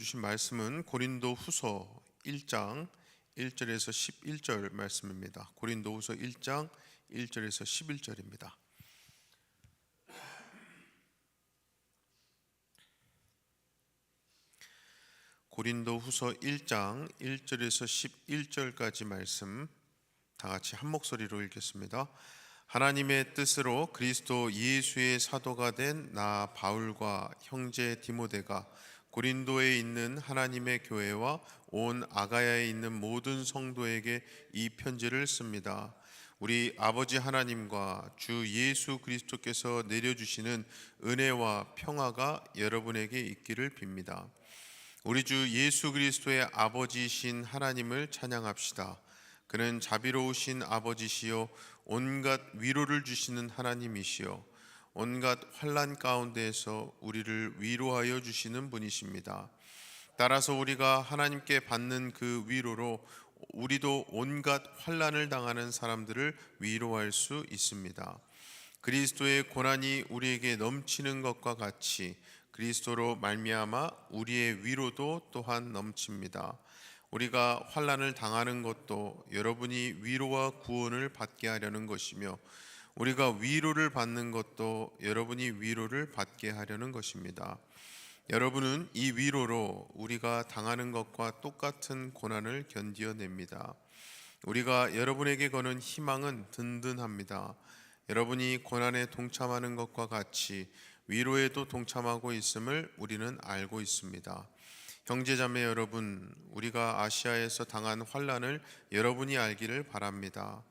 주신 말씀은 고린도 후서 1장 1절에서 11절 말씀입니다. 고린도 후서 1장 1절에서 11절입니다. 고린도 후서 1장 1절에서 11절까지 말씀 다 같이 한 목소리로 읽겠습니다. 하나님의 뜻으로 그리스도 예수의 사도가 된 나 바울과 형제 디모데가 고린도에 있는 하나님의 교회와 온 아가야에 있는 모든 성도에게 이 편지를 씁니다. 우리 아버지 하나님과 주 예수 그리스도께서 내려주시는 은혜와 평화가 여러분에게 있기를 빕니다. 우리 주 예수 그리스도의 아버지이신 하나님을 찬양합시다. 그는 자비로우신 아버지시요 온갖 위로를 주시는 하나님이시요 온갖 환난 가운데에서 우리를 위로하여 주시는 분이십니다. 따라서 우리가 하나님께 받는 그 위로로 우리도 온갖 환난을 당하는 사람들을 위로할 수 있습니다. 그리스도의 고난이 우리에게 넘치는 것과 같이 그리스도로 말미암아 우리의 위로도 또한 넘칩니다. 우리가 환난을 당하는 것도 여러분이 위로와 구원을 받게 하려는 것이며 우리가 위로를 받는 것도 여러분이 위로를 받게 하려는 것입니다. 여러분은 이 위로로 우리가 당하는 것과 똑같은 고난을 견디어냅니다. 우리가 여러분에게 거는 희망은 든든합니다. 여러분이 고난에 동참하는 것과 같이 위로에도 동참하고 있음을 우리는 알고 있습니다. 형제자매 여러분, 우리가 아시아에서 당한 환난을 여러분이 알기를 바랍니다.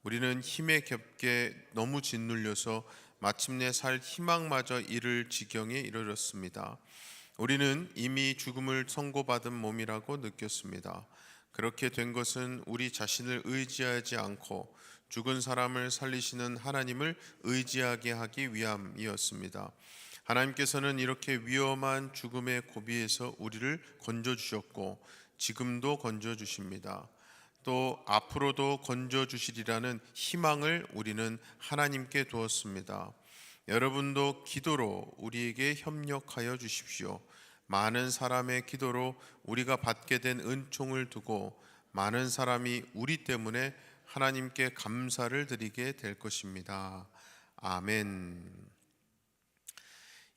우리는 힘에 겹게 너무 짓눌려서 마침내 살 희망마저 잃을 지경에 이르렀습니다. 우리는 이미 죽음을 선고받은 몸이라고 느꼈습니다. 그렇게 된 것은 우리 자신을 의지하지 않고 죽은 사람을 살리시는 하나님을 의지하게 하기 위함이었습니다. 하나님께서는 이렇게 위험한 죽음의 고비에서 우리를 건져주셨고 지금도 건져주십니다. 또 앞으로도 건져주시리라는 희망을 우리는 하나님께 두었습니다. 여러분도 기도로 우리에게 협력하여 주십시오. 많은 사람의 기도로 우리가 받게 된 은총을 두고 많은 사람이 우리 때문에 하나님께 감사를 드리게 될 것입니다. 아멘.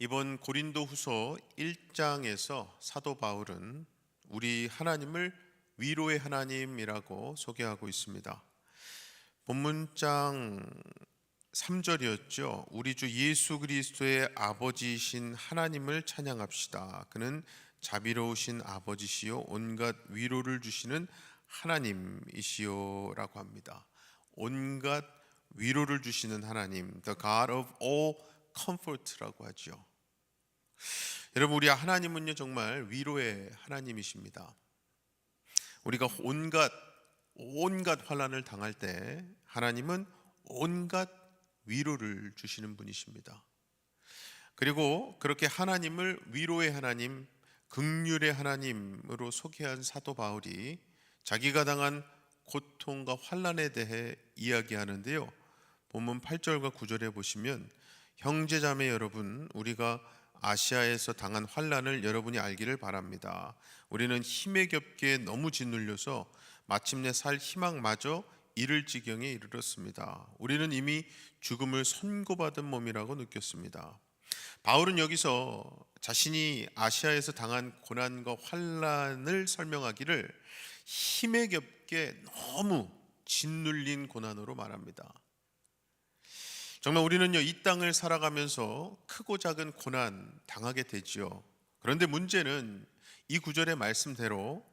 이번 고린도 후서 1장에서 사도 바울은 우리 하나님을 위로의 하나님이라고 소개하고 있습니다. 본문장 3절이었죠. 우리 주 예수 그리스도의 아버지이신 하나님을 찬양합시다. 그는 자비로우신 아버지시요 온갖 위로를 주시는 하나님이시요 라고 합니다. 온갖 위로를 주시는 하나님, The God of all comfort라고 하죠. 여러분, 우리 하나님은요 정말 위로의 하나님이십니다. 우리가 온갖 환난을 당할 때 하나님은 온갖 위로를 주시는 분이십니다. 그리고 그렇게 하나님을 위로의 하나님, 긍휼의 하나님으로 소개한 사도 바울이 자기가 당한 고통과 환난에 대해 이야기하는데요. 본문 8절과 9절에 보시면 형제자매 여러분, 우리가 아시아에서 당한 환난을 여러분이 알기를 바랍니다. 우리는 힘에 겹게 너무 짓눌려서 마침내 살 희망마저 잃을 지경에 이르렀습니다. 우리는 이미 죽음을 선고받은 몸이라고 느꼈습니다. 바울은 여기서 자신이 아시아에서 당한 고난과 환난을 설명하기를 힘에 겹게 너무 짓눌린 고난으로 말합니다. 정말 우리는요 이 땅을 살아가면서 크고 작은 고난 당하게 되지요. 그런데 문제는 이 구절의 말씀대로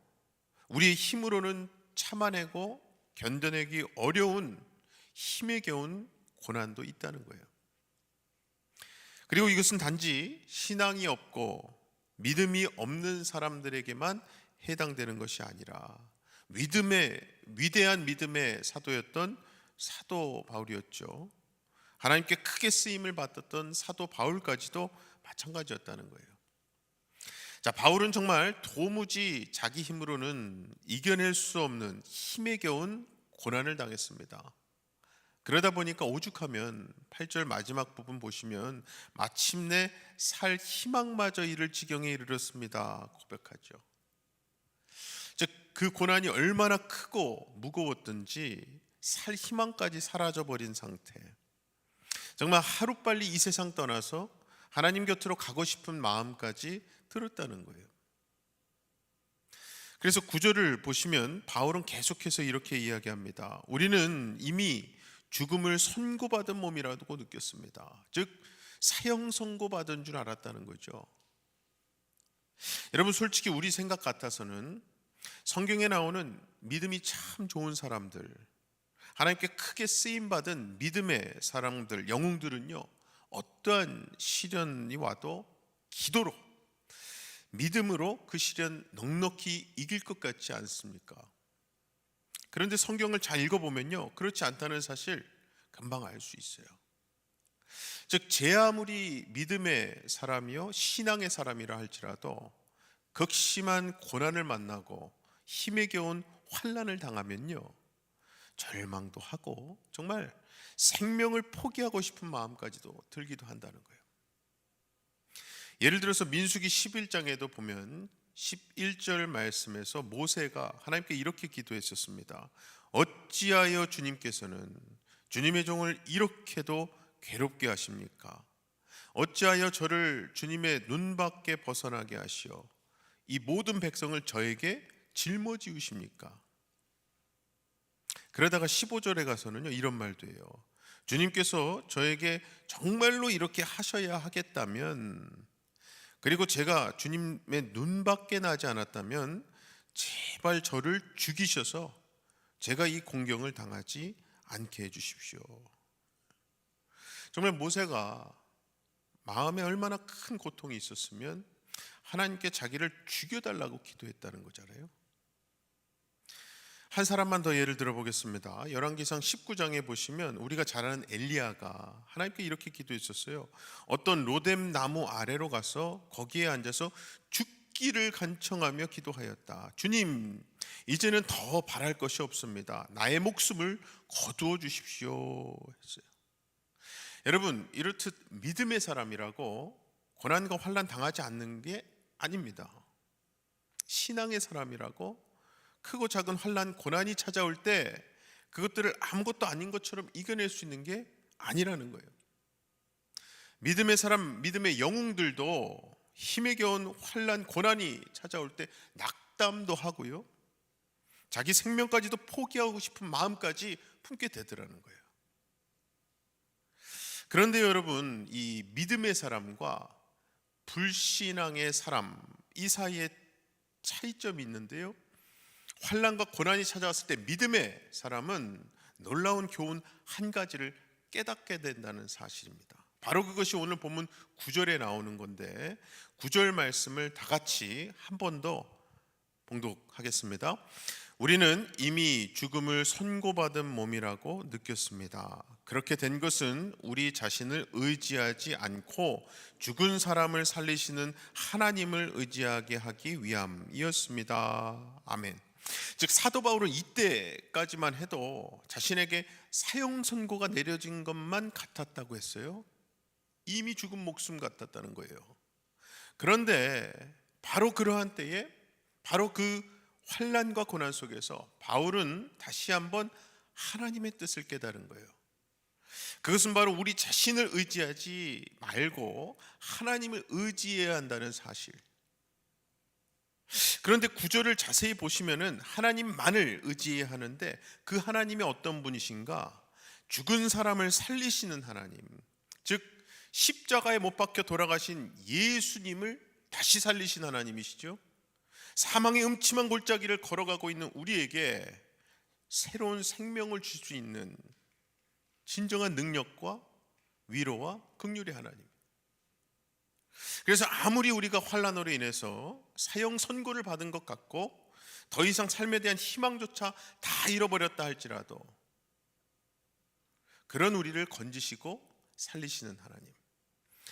우리의 힘으로는 참아내고 견뎌내기 어려운 힘에 겨운 고난도 있다는 거예요. 그리고 이것은 단지 신앙이 없고 믿음이 없는 사람들에게만 해당되는 것이 아니라 위대한 믿음의 사도였던 사도 바울이었죠. 하나님께 크게 쓰임을 받았던 사도 바울까지도 마찬가지였다는 거예요. 자, 바울은 정말 도무지 자기 힘으로는 이겨낼 수 없는 힘에 겨운 고난을 당했습니다. 그러다 보니까 오죽하면 8절 마지막 부분 보시면 마침내 살 희망마저 잃을 지경에 이르렀습니다 고백하죠. 즉 그 고난이 얼마나 크고 무거웠든지 살 희망까지 사라져버린 상태. 정말 하루빨리 이 세상 떠나서 하나님 곁으로 가고 싶은 마음까지 들었다는 거예요. 그래서 9절을 보시면 바울은 계속해서 이렇게 이야기합니다. 우리는 이미 죽음을 선고받은 몸이라고 느꼈습니다. 즉 사형 선고받은 줄 알았다는 거죠. 여러분 솔직히 우리 생각 같아서는 성경에 나오는 믿음이 참 좋은 사람들, 하나님께 크게 쓰임받은 믿음의 사람들, 영웅들은요 어떠한 시련이 와도 기도로, 믿음으로 그 시련 넉넉히 이길 것 같지 않습니까? 그런데 성경을 잘 읽어보면요 그렇지 않다는 사실 금방 알 수 있어요. 즉 제 아무리 믿음의 사람이요 신앙의 사람이라 할지라도 극심한 고난을 만나고 힘에 겨운 환난을 당하면요 절망도 하고 정말 생명을 포기하고 싶은 마음까지도 들기도 한다는 거예요. 예를 들어서 민수기 11장에도 보면 11절 말씀에서 모세가 하나님께 이렇게 기도했었습니다. 어찌하여 주님께서는 주님의 종을 이렇게도 괴롭게 하십니까? 어찌하여 저를 주님의 눈밖에 벗어나게 하시어 이 모든 백성을 저에게 짊어지우십니까? 그러다가 15절에 가서는요 이런 말도 해요. 주님께서 저에게 정말로 이렇게 하셔야 하겠다면, 그리고 제가 주님의 눈밖에 나지 않았다면 제발 저를 죽이셔서 제가 이 공경을 당하지 않게 해주십시오. 정말 모세가 마음에 얼마나 큰 고통이 있었으면 하나님께 자기를 죽여달라고 기도했다는 거잖아요. 한 사람만 더 예를 들어보겠습니다. 열왕기상 19장에 보시면 우리가 잘 아는 엘리야가 하나님께 이렇게 기도했었어요. 어떤 로뎀 나무 아래로 가서 거기에 앉아서 죽기를 간청하며 기도하였다. 주님, 이제는 더 바랄 것이 없습니다. 나의 목숨을 거두어 주십시오 했어요. 여러분 이렇듯 믿음의 사람이라고 고난과 환난 당하지 않는 게 아닙니다. 신앙의 사람이라고 크고 작은 환난, 고난이 찾아올 때 그것들을 아무것도 아닌 것처럼 이겨낼 수 있는 게 아니라는 거예요. 믿음의 사람, 믿음의 영웅들도 힘에 겨운 환난, 고난이 찾아올 때 낙담도 하고요 자기 생명까지도 포기하고 싶은 마음까지 품게 되더라는 거예요. 그런데 여러분 이 믿음의 사람과 불신앙의 사람 이 사이에 차이점이 있는데요, 환난과 고난이 찾아왔을 때 믿음의 사람은 놀라운 교훈 한 가지를 깨닫게 된다는 사실입니다. 바로 그것이 오늘 본문 9절에 나오는 건데 9절 말씀을 다 같이 한 번 더 봉독하겠습니다. 우리는 이미 죽음을 선고받은 몸이라고 느꼈습니다. 그렇게 된 것은 우리 자신을 의지하지 않고 죽은 사람을 살리시는 하나님을 의지하게 하기 위함이었습니다. 아멘. 즉 사도 바울은 이때까지만 해도 자신에게 사형 선고가 내려진 것만 같았다고 했어요. 이미 죽은 목숨 같았다는 거예요. 그런데 바로 그러한 때에 바로 그 환난과 고난 속에서 바울은 다시 한번 하나님의 뜻을 깨달은 거예요. 그것은 바로 우리 자신을 의지하지 말고 하나님을 의지해야 한다는 사실. 그런데 구절을 자세히 보시면은 하나님만을 의지해야 하는데 그 하나님이 어떤 분이신가? 죽은 사람을 살리시는 하나님, 즉 십자가에 못 박혀 돌아가신 예수님을 다시 살리신 하나님이시죠. 사망의 음침한 골짜기를 걸어가고 있는 우리에게 새로운 생명을 줄 수 있는 진정한 능력과 위로와 긍휼의 하나님. 그래서 아무리 우리가 환난으로 인해서 사형 선고를 받은 것 같고 더 이상 삶에 대한 희망조차 다 잃어버렸다 할지라도 그런 우리를 건지시고 살리시는 하나님,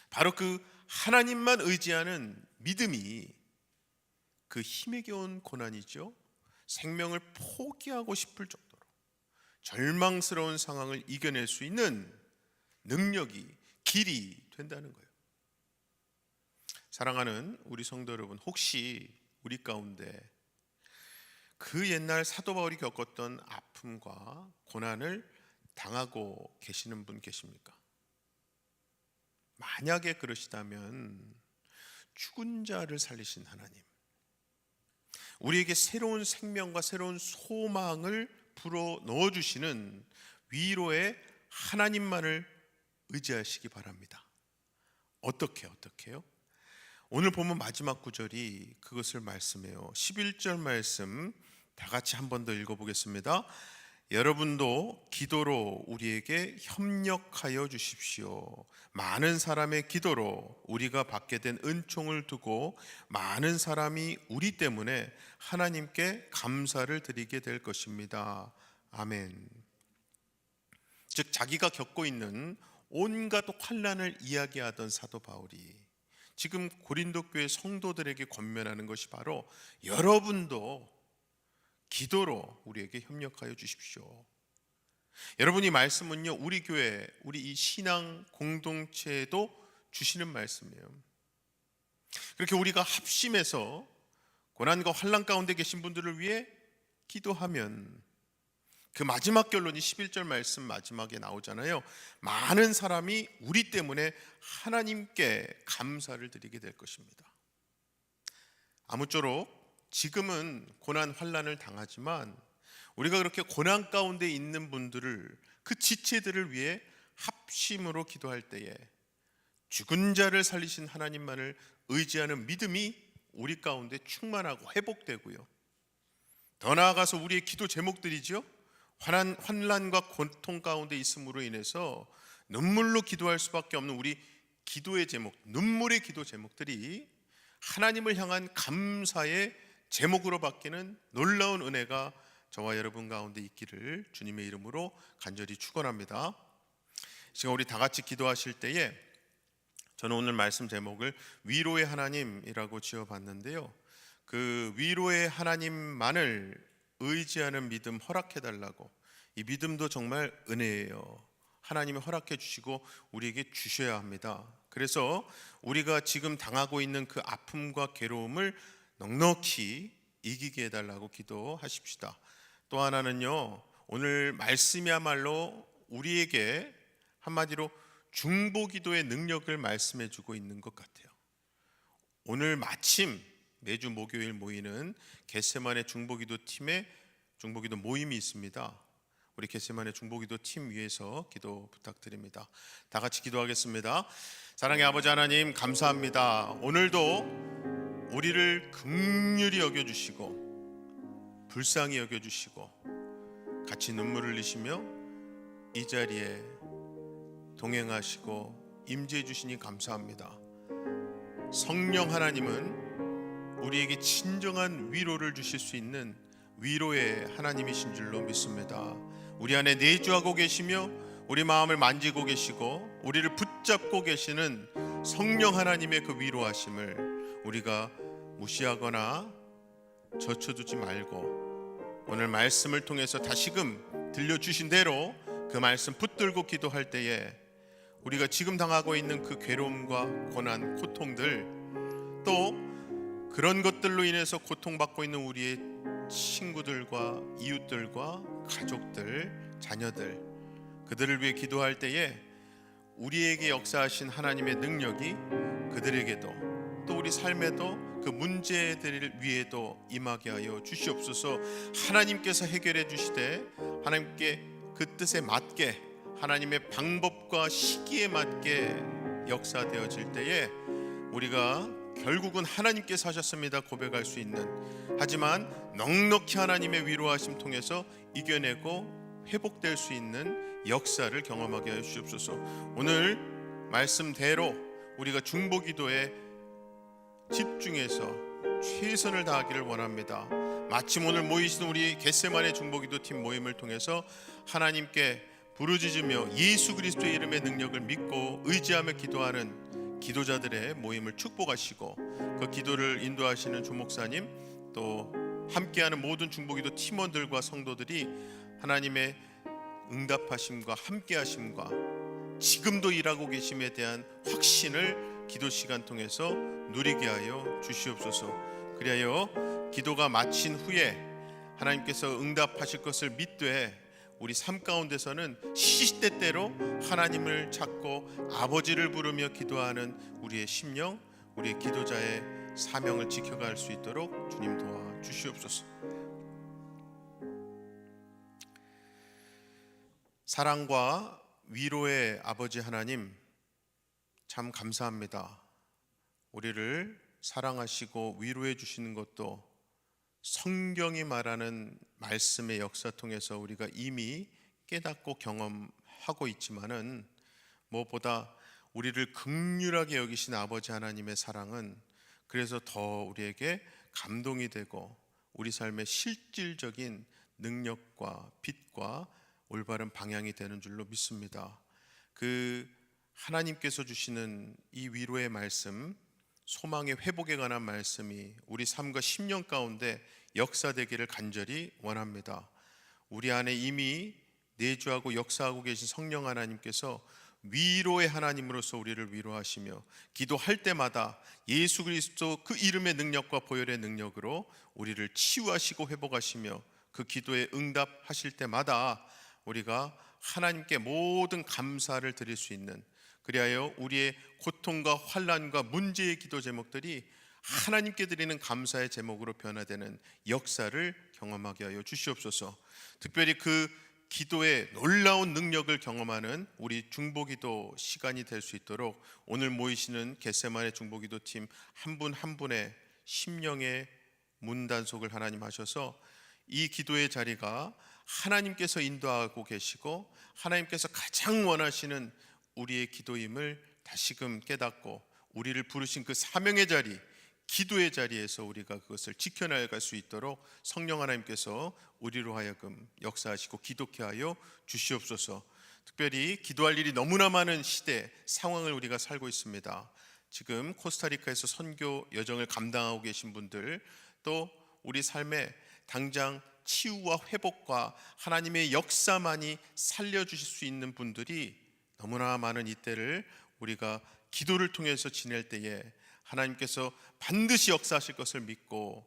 바로 그 하나님만 의지하는 믿음이 그 힘에 겨운 고난이죠, 생명을 포기하고 싶을 정도로 절망스러운 상황을 이겨낼 수 있는 능력이, 길이 된다는 거예요. 사랑하는 우리 성도 여러분, 혹시 우리 가운데 그 옛날 사도 바울이 겪었던 아픔과 고난을 당하고 계시는 분 계십니까? 만약에 그러시다면 죽은 자를 살리신 하나님, 우리에게 새로운 생명과 새로운 소망을 불어 넣어주시는 위로의 하나님만을 의지하시기 바랍니다. 어떻게요? 오늘 보면 마지막 구절이 그것을 말씀해요. 11절 말씀 다 같이 한 번 더 읽어보겠습니다. 여러분도 기도로 우리에게 협력하여 주십시오. 많은 사람의 기도로 우리가 받게 된 은총을 두고 많은 사람이 우리 때문에 하나님께 감사를 드리게 될 것입니다. 아멘. 즉 자기가 겪고 있는 온갖 환난을 이야기하던 사도 바울이 지금 고린도 교회 성도들에게 권면하는 것이 바로 여러분도 기도로 우리에게 협력하여 주십시오. 여러분, 이 말씀은요, 우리 교회, 우리 이 신앙 공동체에도 주시는 말씀이에요. 그렇게 우리가 합심해서 고난과 환난 가운데 계신 분들을 위해 기도하면 그 마지막 결론이 11절 말씀 마지막에 나오잖아요. 많은 사람이 우리 때문에 하나님께 감사를 드리게 될 것입니다. 아무쪼록 지금은 고난 환난을 당하지만 우리가 그렇게 고난 가운데 있는 분들을, 그 지체들을 위해 합심으로 기도할 때에 죽은 자를 살리신 하나님만을 의지하는 믿음이 우리 가운데 충만하고 회복되고요, 더 나아가서 우리의 기도 제목들이죠, 환난과 고통 가운데 있음으로 인해서 눈물로 기도할 수밖에 없는 우리 기도의 제목, 눈물의 기도 제목들이 하나님을 향한 감사의 제목으로 바뀌는 놀라운 은혜가 저와 여러분 가운데 있기를 주님의 이름으로 간절히 축원합니다. 지금 우리 다 같이 기도하실 때에 저는 오늘 말씀 제목을 위로의 하나님이라고 지어봤는데요, 그 위로의 하나님만을 의지하는 믿음 허락해달라고. 이 믿음도 정말 은혜예요. 하나님이 허락해 주시고 우리에게 주셔야 합니다. 그래서 우리가 지금 당하고 있는 그 아픔과 괴로움을 넉넉히 이기게 해달라고 기도하십시다. 또 하나는요, 오늘 말씀이야말로 우리에게 한마디로 중보기도의 능력을 말씀해 주고 있는 것 같아요. 오늘 마침 매주 목요일 모이는 겟세마네 중보기도 팀의 중보기도 모임이 있습니다. 우리 겟세마네 중보기도 팀 위해서 기도 부탁드립니다. 다 같이 기도하겠습니다. 사랑의 아버지 하나님, 감사합니다. 오늘도 우리를 긍휼히 여겨주시고 불쌍히 여겨주시고 같이 눈물을 흘리시며 이 자리에 동행하시고 임재해 주시니 감사합니다. 성령 하나님은 우리에게 진정한 위로를 주실 수 있는 위로의 하나님이신 줄로 믿습니다. 우리 안에 내주하고 계시며 우리 마음을 만지고 계시고 우리를 붙잡고 계시는 성령 하나님의 그 위로하심을 우리가 무시하거나 젖혀두지 말고 오늘 말씀을 통해서 다시금 들려주신 대로 그 말씀 붙들고 기도할 때에 우리가 지금 당하고 있는 그 괴로움과 고난, 고통들, 또 그런 것들로 인해서 고통받고 있는 우리의 친구들과 이웃들과 가족들, 자녀들, 그들을 위해 기도할 때에 우리에게 역사하신 하나님의 능력이 그들에게도 또 우리 삶에도 그 문제들 위에도 임하게 하여 주시옵소서. 하나님께서 해결해 주시되 하나님께 그 뜻에 맞게 하나님의 방법과 시기에 맞게 역사되어질 때에 우리가 결국은 하나님께서 하셨습니다 고백할 수 있는, 하지만 넉넉히 하나님의 위로하심 통해서 이겨내고 회복될 수 있는 역사를 경험하게 하여 주시옵소서. 오늘 말씀대로 우리가 중보기도에 집중해서 최선을 다하기를 원합니다. 마침 오늘 모이신 우리 겟세마네 중보기도 팀 모임을 통해서 하나님께 부르짖으며 예수 그리스도의 이름의 능력을 믿고 의지하며 기도하는 기도자들의 모임을 축복하시고 그 기도를 인도하시는 주목사님, 또 함께하는 모든 중보기도 팀원들과 성도들이 하나님의 응답하심과 함께하심과 지금도 일하고 계심에 대한 확신을 기도 시간 통해서 누리게 하여 주시옵소서. 그리하여 기도가 마친 후에 하나님께서 응답하실 것을 믿되 우리 삶 가운데서는 시시때때로 하나님을 찾고 아버지를 부르며 기도하는 우리의 심령, 우리의 기도자의 사명을 지켜갈 수 있도록 주님 도와주시옵소서. 사랑과 위로의 아버지 하나님, 참 감사합니다. 우리를 사랑하시고 위로해 주시는 것도 성경이 말하는 말씀의 역사 통해서 우리가 이미 깨닫고 경험하고 있지만은 무엇보다 우리를 긍휼하게 여기신 아버지 하나님의 사랑은 그래서 더 우리에게 감동이 되고 우리 삶의 실질적인 능력과 빛과 올바른 방향이 되는 줄로 믿습니다. 그 하나님께서 주시는 이 위로의 말씀, 소망의 회복에 관한 말씀이 우리 삶과 10년 가운데 역사되기를 간절히 원합니다. 우리 안에 이미 내주하고 역사하고 계신 성령 하나님께서 위로의 하나님으로서 우리를 위로하시며 기도할 때마다 예수 그리스도 그 이름의 능력과 보혈의 능력으로 우리를 치유하시고 회복하시며 그 기도에 응답하실 때마다 우리가 하나님께 모든 감사를 드릴 수 있는, 그리하여 우리의 고통과 환난과 문제의 기도 제목들이 하나님께 드리는 감사의 제목으로 변화되는 역사를 경험하게 하여 주시옵소서. 특별히 그 기도의 놀라운 능력을 경험하는 우리 중보기도 시간이 될 수 있도록 오늘 모이시는 겟세마네 중보기도팀 한 분 한 분의 심령의 문단속을 하나님 하셔서 이 기도의 자리가 하나님께서 인도하고 계시고 하나님께서 가장 원하시는 우리의 기도임을 다시금 깨닫고 우리를 부르신 그 사명의 자리, 기도의 자리에서 우리가 그것을 지켜나갈 수 있도록 성령 하나님께서 우리로 하여금 역사하시고 기도케 하여 주시옵소서. 특별히 기도할 일이 너무나 많은 시대 상황을 우리가 살고 있습니다. 지금 코스타리카에서 선교 여정을 감당하고 계신 분들, 또 우리 삶에 당장 치유와 회복과 하나님의 역사만이 살려주실 수 있는 분들이 너무나 많은 이때를 우리가 기도를 통해서 지낼 때에 하나님께서 반드시 역사하실 것을 믿고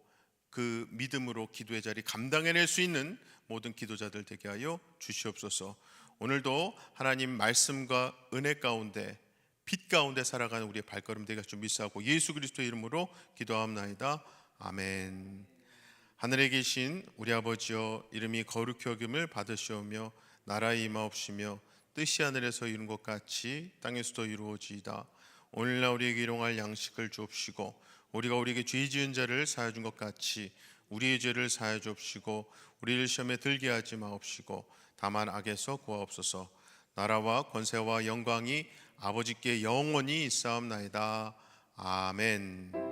그 믿음으로 기도의 자리 감당해낼 수 있는 모든 기도자들 되게 하여 주시옵소서. 오늘도 하나님 말씀과 은혜 가운데 빛 가운데 살아가는 우리의 발걸음 되게 좀 믿사하고 예수 그리스도의 이름으로 기도하옵나이다. 아멘. 하늘에 계신 우리 아버지여, 이름이 거룩히 여김을 받으시오며 나라의 임하옵시며 뜻이 하늘에서 이룬 것 같이 땅에서도 이루어지이다. 오늘날 우리에게 일용할 양식을 주옵시고 우리가 우리에게 죄 지은 자를 사하여 준 것 같이 우리의 죄를 사하여 주옵시고 우리를 시험에 들게 하지 마옵시고 다만 악에서 구하옵소서. 나라와 권세와 영광이 아버지께 영원히 있사옵나이다. 아멘.